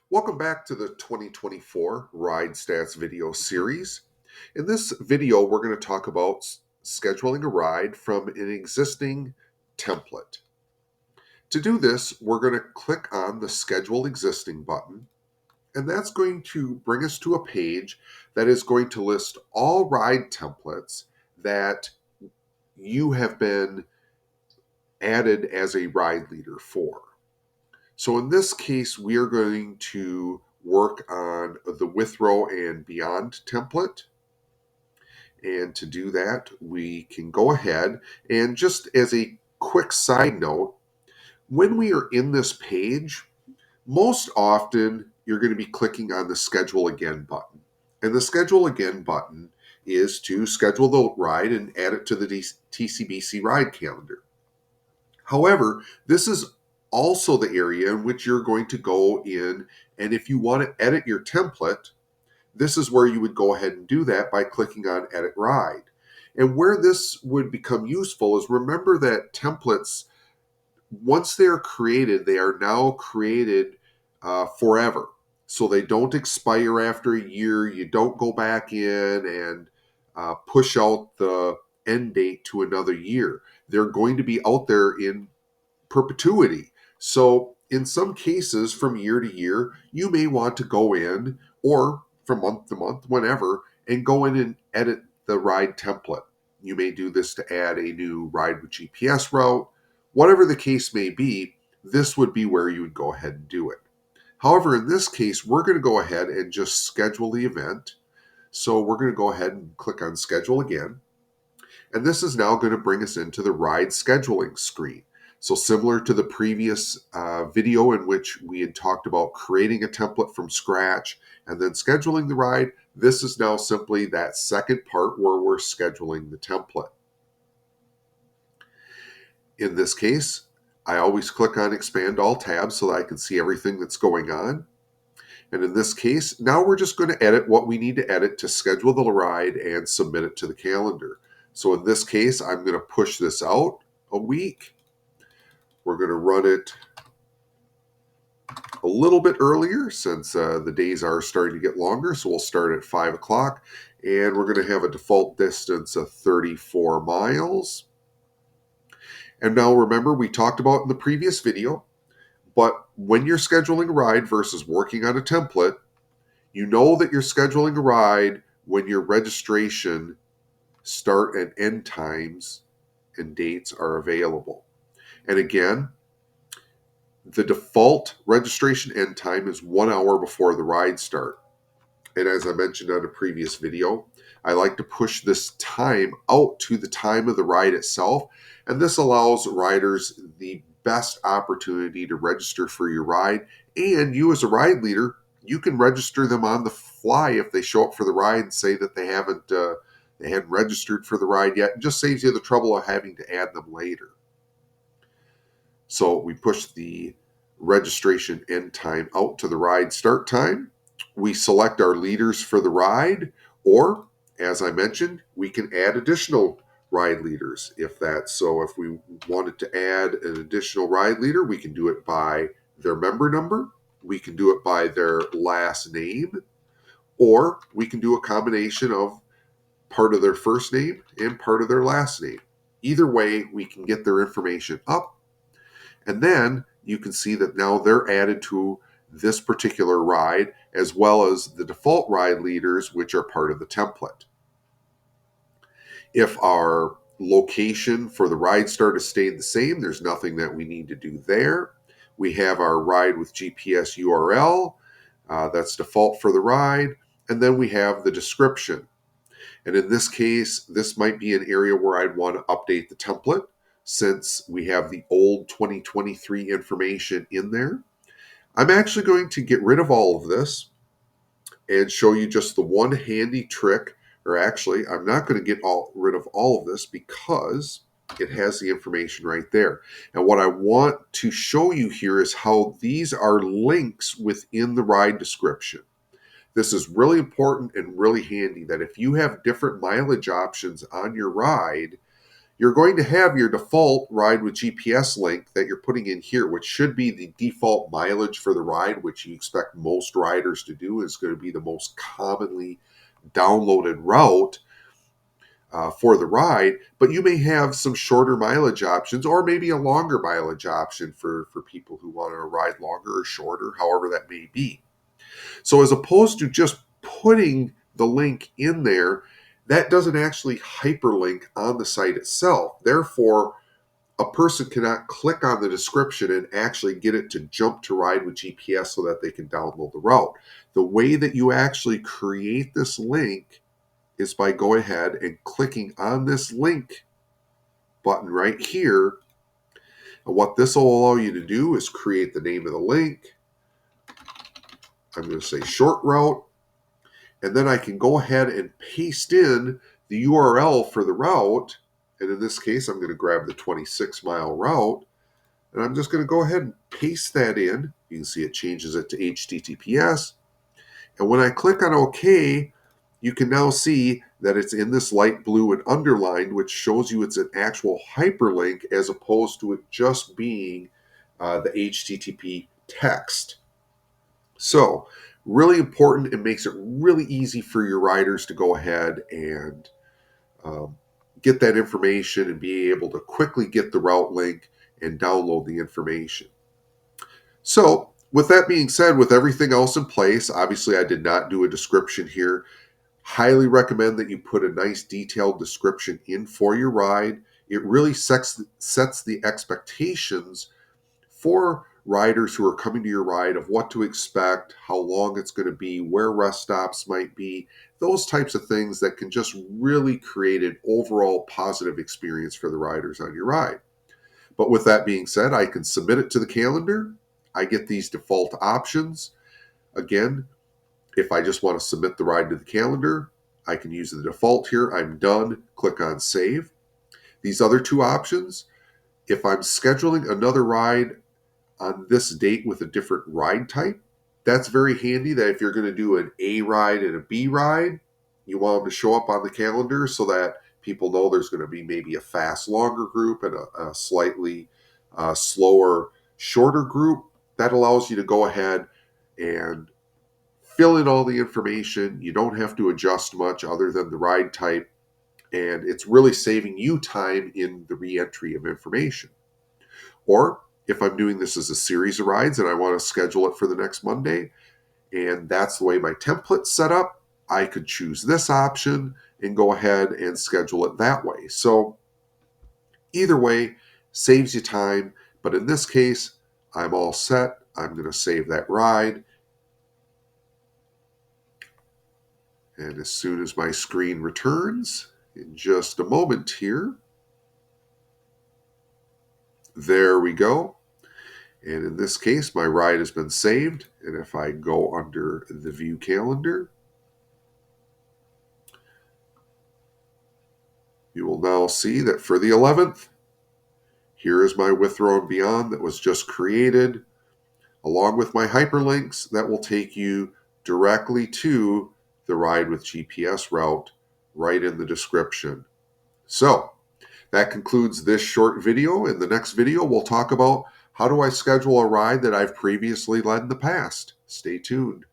Welcome back to the 2024 RideStats video series. In this video, we're going to talk about scheduling a ride from an existing template. To do this, we're going to click on the Schedule Existing button, and that's going to bring us to a page that is going to list all ride templates that you have been added as a ride leader for. So in this case, we are going to work on the Withrow and Beyond template. And to do that, we can go ahead and just as a quick side note, when we are in this page, most often you're going to be clicking on the Schedule Again button. And the Schedule Again button is to schedule the ride and add it to the TCBC ride calendar. However, this is also the area in which you're going to go in, and if you want to edit your template, this is where you would go ahead and do that by clicking on Edit Ride. And where this would become useful is remember that templates, once they're created, they are now created forever. So they don't expire after a year. You don't go back in and push out the end date to another year. They're going to be out there in perpetuity. So in some cases, from year to year, you may want to go in, or from month to month, whenever, and go in and edit the ride template. You may do this to add a new ride with GPS route. Whatever the case may be, this would be where you would go ahead and do it. However, in this case, we're going to go ahead and just schedule the event. So we're going to go ahead and click on Schedule Again. And this is now going to bring us into the ride scheduling screen. So similar to the previous video in which we had talked about creating a template from scratch and then scheduling the ride, this is now simply that second part where we're scheduling the template. In this case, I always click on Expand All Tabs so that I can see everything that's going on. And in this case, now we're just going to edit what we need to edit to schedule the ride and submit it to the calendar. So in this case, I'm going to push this out a week. We're going to run it a little bit earlier since the days are starting to get longer. So we'll start at 5 o'clock and we're going to have a default distance of 34 miles. And now remember, we talked about in the previous video, but when you're scheduling a ride versus working on a template, you know that you're scheduling a ride when your registration start and end times and dates are available. And again, the default registration end time is 1 hour before the ride start. And as I mentioned on a previous video, I like to push this time out to the time of the ride itself. And this allows riders the best opportunity to register for your ride. And you as a ride leader, you can register them on the fly if they show up for the ride and say that they hadn't registered for the ride yet. It just saves you the trouble of having to add them later. So we push the registration end time out to the ride start time. We select our leaders for the ride, or as I mentioned, we can add additional ride leaders if that's so. If we wanted to add an additional ride leader, we can do it by their member number, we can do it by their last name, or we can do a combination of part of their first name and part of their last name. Either way, we can get their information up, and then you can see that now they're added to this particular ride, as well as the default ride leaders, which are part of the template. If our location for the ride start has stayed the same, there's nothing that we need to do there. We have our ride with GPS URL, that's default for the ride, and then we have the description. And in this case, this might be an area where I'd want to update the template since we have the old 2023 information in there. I'm actually going to get rid of all of this and show you just the one handy trick, or actually, I'm not going to get rid of all of this because it has the information right there. And what I want to show you here is how these are links within the ride description. This is really important and really handy that if you have different mileage options on your ride you're going to have your default ride with GPS link that you're putting in here, which should be the default mileage for the ride, which you expect most riders to do, is going to be the most commonly downloaded route for the ride. But you may have some shorter mileage options, or maybe a longer mileage option for people who want to ride longer or shorter, however that may be. So as opposed to just putting the link in there, that doesn't actually hyperlink on the site itself. Therefore, a person cannot click on the description and actually get it to jump to ride with GPS so that they can download the route. The way that you actually create this link is by going ahead and clicking on this link button right here. And what this will allow you to do is create the name of the link. I'm going to say short route. And then I can go ahead and paste in the URL for the route. And in this case, I'm going to grab the 26-mile route. And I'm just going to go ahead and paste that in. You can see it changes it to HTTPS. And when I click on OK, you can now see that it's in this light blue and underlined, which shows you it's an actual hyperlink as opposed to it just being the HTTP text. So, really important. It makes it really easy for your riders to go ahead and get that information and be able to quickly get the route link and download the information. So, with that being said, with everything else in place, obviously I did not do a description here. Highly recommend that you put a nice detailed description in for your ride. It really sets the expectations for riders who are coming to your ride of what to expect, how long it's going to be, where rest stops might be, those types of things that can just really create an overall positive experience for the riders on your ride. But with that being said, I can submit it to the calendar. I get these default options. Again, if I just want to submit the ride to the calendar, I can use the default here. I'm done. Click on save. These other two options, if I'm scheduling another ride on this date with a different ride type, that's very handy that if you're going to do an A ride and a B ride, you want them to show up on the calendar so that people know there's going to be maybe a fast, longer group and a slightly slower, shorter group. That allows you to go ahead and fill in all the information. You don't have to adjust much other than the ride type, and it's really saving you time in the re-entry of information. Or if I'm doing this as a series of rides and I want to schedule it for the next Monday, and that's the way my template's set up, I could choose this option and go ahead and schedule it that way. So either way, saves you time, but in this case, I'm all set. I'm going to save that ride. And as soon as my screen returns, in just a moment here, there we go. And in this case, my ride has been saved. And if I go under the view calendar, you will now see that for the 11th, here is my Withrow and Beyond that was just created, along with my hyperlinks that will take you directly to the ride with GPS route right in the description. So that concludes this short video. In the next video, we'll talk about how do I schedule a ride that I've previously led in the past. Stay tuned.